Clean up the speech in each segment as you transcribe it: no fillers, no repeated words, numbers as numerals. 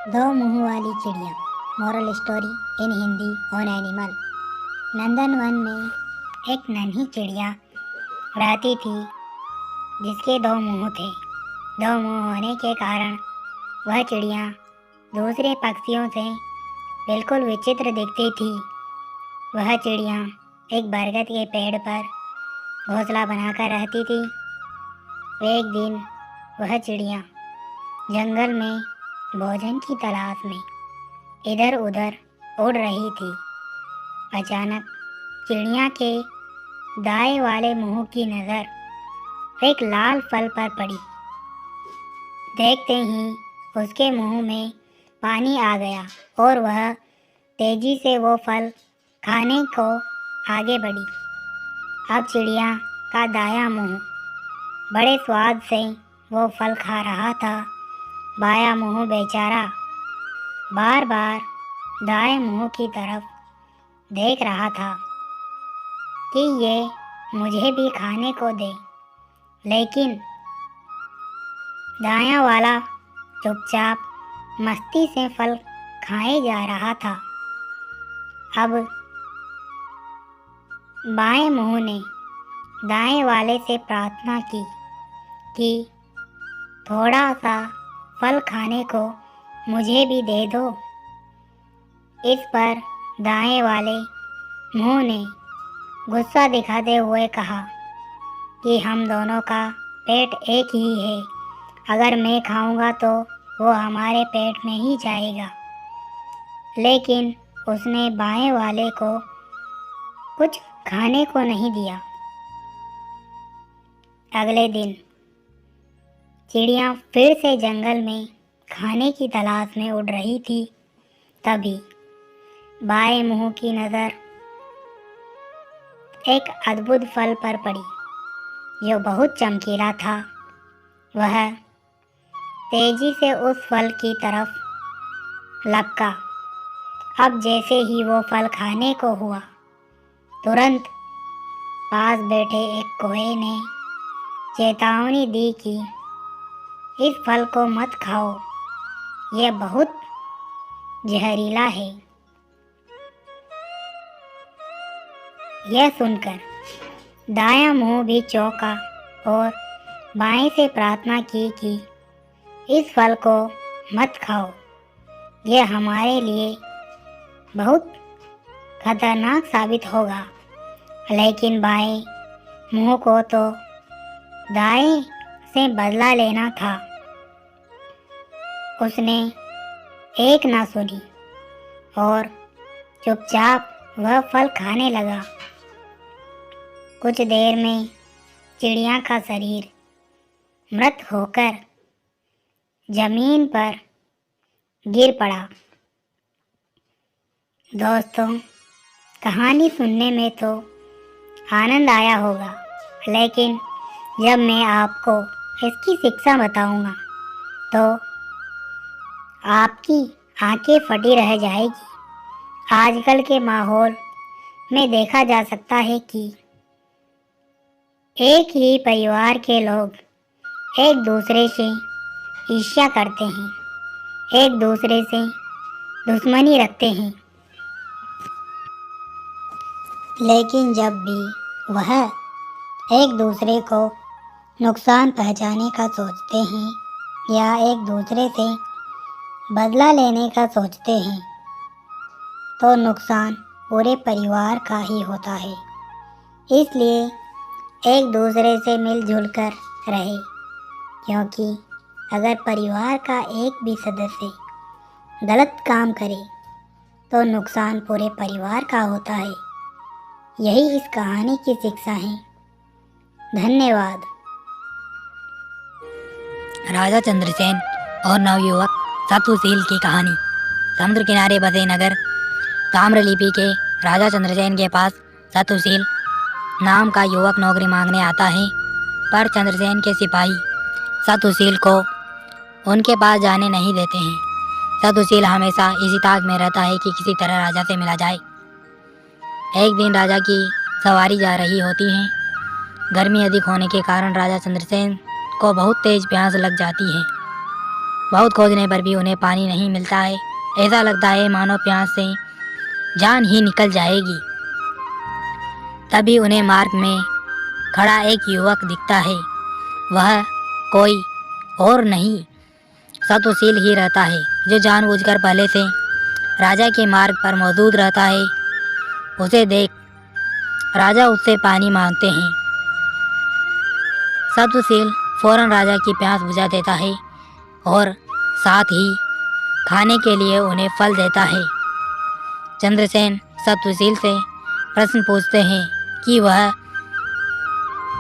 दो मुंह वाली चिड़िया। Moral story in Hindi on animal. Nandanvan में एक नन्ही चिड़िया रहती थी जिसके दो मुंह थे। दो मुंह होने के कारण वह चिड़िया दूसरे पक्षियों से बिल्कुल विचित्र दिखती थी। वह चिड़िया एक बरगद के पेड़ पर घोंसला बनाकर रहती थी। एक दिन वह चिड़िया जंगल में भोजन की तलाश में इधर उधर उड़ रही थी। अचानक चिड़िया के दाएं वाले मुंह की नज़र एक लाल फल पर पड़ी। देखते ही उसके मुंह में पानी आ गया और वह तेजी से वो फल खाने को आगे बढ़ी। अब चिड़िया का दायां मुंह बड़े स्वाद से वो फल खा रहा था। बायां मुंह बेचारा बार बार दाएं मुंह की तरफ देख रहा था कि ये मुझे भी खाने को दे, लेकिन दायां वाला चुपचाप मस्ती से फल खाए जा रहा था। अब बाएं मुंह ने दाएं वाले से प्रार्थना की कि थोड़ा सा फल खाने को मुझे भी दे दो। इस पर दाएं वाले मुंह ने गुस्सा दिखाते हुए कहा कि हम दोनों का पेट एक ही है, अगर मैं खाऊंगा तो वो हमारे पेट में ही जाएगा। लेकिन उसने बाएं वाले को कुछ खाने को नहीं दिया। अगले दिन चिड़िया फिर से जंगल में खाने की तलाश में उड़ रही थी। तभी बाएं मुंह की नज़र एक अद्भुत फल पर पड़ी जो बहुत चमकीला था। वह तेजी से उस फल की तरफ लपका। अब जैसे ही वो फल खाने को हुआ, तुरंत पास बैठे एक कोए ने चेतावनी दी कि इस फल को मत खाओ, यह बहुत जहरीला है। यह सुनकर दायां मुंह भी चौंका और बाएं से प्रार्थना की कि इस फल को मत खाओ, यह हमारे लिए बहुत खतरनाक साबित होगा। लेकिन बाएं मुंह को तो दाएं से बदला लेना था। उसने एक ना सुनी और चुपचाप वह फल खाने लगा। कुछ देर में चिड़िया का शरीर मृत होकर जमीन पर गिर पड़ा। दोस्तों, कहानी सुनने में तो आनंद आया होगा, लेकिन जब मैं आपको इसकी शिक्षा बताऊंगा तो आपकी आंखें फटी रह जाएगी। आजकल के माहौल में देखा जा सकता है कि एक ही परिवार के लोग एक दूसरे से ईर्ष्या करते हैं, एक दूसरे से दुश्मनी रखते हैं। लेकिन जब भी वह एक दूसरे को नुकसान पहुंचाने का सोचते हैं या एक दूसरे से बदला लेने का सोचते हैं, तो नुकसान पूरे परिवार का ही होता है। इसलिए एक दूसरे से मिलजुल कर रहे, क्योंकि अगर परिवार का एक भी सदस्य गलत काम करे तो नुकसान पूरे परिवार का होता है। यही इस कहानी की शिक्षा है। धन्यवाद। राजा चंद्रसेन और नवयुवक सतुशील की कहानी। समुद्र किनारे बसे नगर ताम्रलिपि के राजा चंद्रसेन के पास सतुशील नाम का युवक नौकरी मांगने आता है, पर चंद्रसेन के सिपाही सतुशील को उनके पास जाने नहीं देते हैं। सतुशील हमेशा इसी ताक में रहता है कि किसी तरह राजा से मिला जाए। एक दिन राजा की सवारी जा रही होती है। गर्मी अधिक होने के कारण राजा चंद्रसेन को बहुत तेज प्यास लग जाती है। बहुत खोजने पर भी उन्हें पानी नहीं मिलता है। ऐसा लगता है मानो प्यास से जान ही निकल जाएगी। तभी उन्हें मार्ग में खड़ा एक युवक दिखता है। वह कोई और नहीं सतुशील ही रहता है, जो जानबूझकर पहले से राजा के मार्ग पर मौजूद रहता है। उसे देख राजा उससे पानी मांगते हैं। सतुशील फौरन राजा की प्यास बुझा देता है और साथ ही खाने के लिए उन्हें फल देता है। चंद्रसेन सतुशील से प्रश्न पूछते हैं कि वह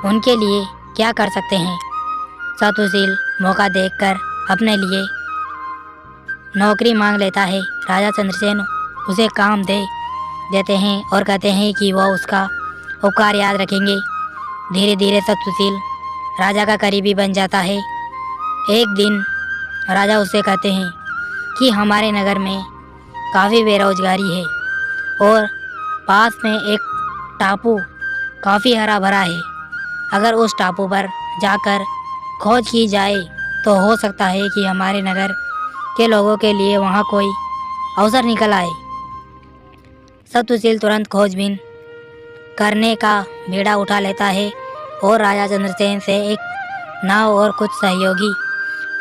उनके लिए क्या कर सकते हैं। सतुशील मौका देखकर अपने लिए नौकरी मांग लेता है। राजा चंद्रसेन उसे काम दे देते हैं और कहते हैं कि वह उसका उपकार याद रखेंगे। धीरे धीरे सतुशील राजा का करीबी बन जाता है। एक दिन राजा उससे कहते हैं कि हमारे नगर में काफ़ी बेरोजगारी है और पास में एक टापू काफ़ी हरा भरा है। अगर उस टापू पर जाकर खोज की जाए तो हो सकता है कि हमारे नगर के लोगों के लिए वहाँ कोई अवसर निकल आए। सतुशील तुरंत खोजबीन करने का बीड़ा उठा लेता है और राजा चंद्रसेन से एक नाव और कुछ सहयोगी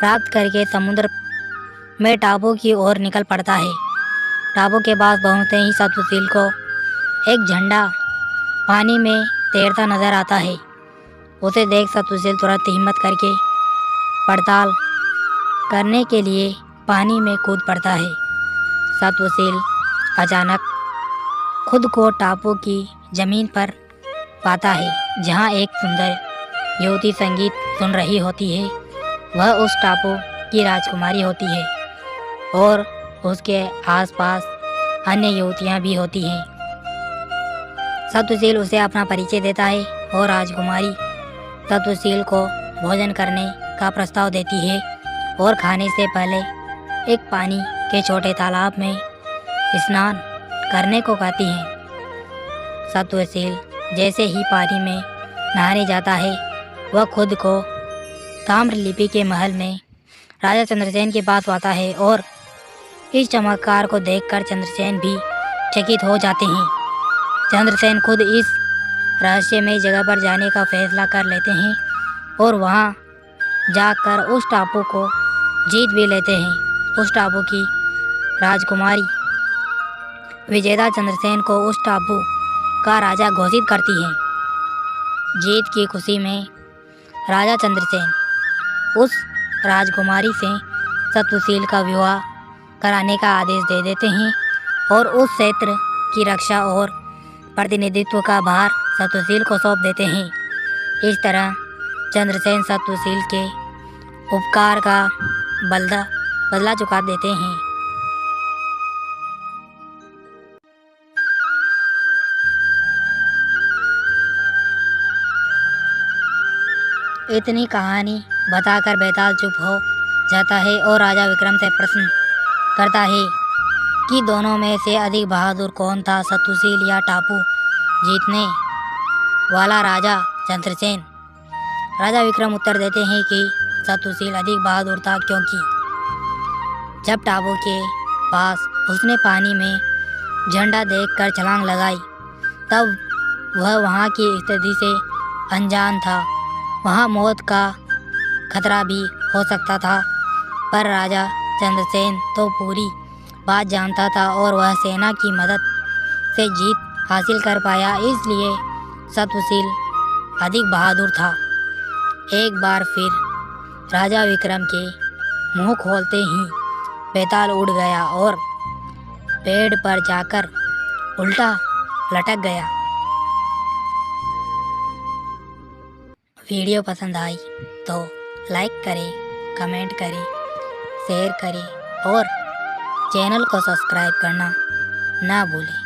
प्राप्त करके समुद्र में टापू की ओर निकल पड़ता है। टापू के पास पहुँचते ही सतुशील को एक झंडा पानी में तैरता नजर आता है। उसे देख सतुशील तुरंत हिम्मत करके पड़ताल करने के लिए पानी में कूद पड़ता है। सतुशील अचानक खुद को टापू की जमीन पर पाता है, जहाँ एक सुंदर युवती संगीत सुन रही होती है। वह उस टापू की राजकुमारी होती है और उसके आसपास अन्य युवतियाँ भी होती हैं। सतुशील उसे अपना परिचय देता है और राजकुमारी सतुशील को भोजन करने का प्रस्ताव देती है और खाने से पहले एक पानी के छोटे तालाब में स्नान करने को कहती हैं। सतुशील जैसे ही पानी में नहाने जाता है, वह खुद को ताम्रलिपि के महल में राजा चंद्रसेन के पास पाता है और इस चमत्कार को देखकर चंद्रसेन भी चकित हो जाते हैं। चंद्रसेन खुद इस रहस्यमय जगह पर जाने का फैसला कर लेते हैं और वहां जाकर उस टापू को जीत भी लेते हैं। उस टापू की राजकुमारी विजेता चंद्रसेन को उस टापू का राजा घोषित करती है। जीत की खुशी में राजा चंद्रसेन उस राजकुमारी से सतुशील का विवाह कराने का आदेश दे देते हैं और उस क्षेत्र की रक्षा और प्रतिनिधित्व का भार सतुशील को सौंप देते हैं। इस तरह चंद्रसेन सतुशील के उपकार का बदला चुका देते हैं। इतनी कहानी बताकर बेताल चुप हो जाता है और राजा विक्रम से प्रश्न करता है कि दोनों में से अधिक बहादुर कौन था, सतुशील या टापू जीतने वाला राजा चंद्रसेन। राजा विक्रम उत्तर देते हैं कि सतुशील अधिक बहादुर था, क्योंकि जब टापू के पास उसने पानी में झंडा देखकर छलांग लगाई तब वह वहाँ की स्थिति से अनजान था। वहाँ मौत का खतरा भी हो सकता था, पर राजा चंद्रसेन तो पूरी बात जानता था और वह सेना की मदद से जीत हासिल कर पाया, इसलिए सतुशील अधिक बहादुर था। एक बार फिर राजा विक्रम के मुंह खोलते ही बेताल उड़ गया और पेड़ पर जाकर उल्टा लटक गया। वीडियो पसंद आई तो लाइक करें, कमेंट करें, शेयर करें और चैनल को सब्सक्राइब करना ना भूलें।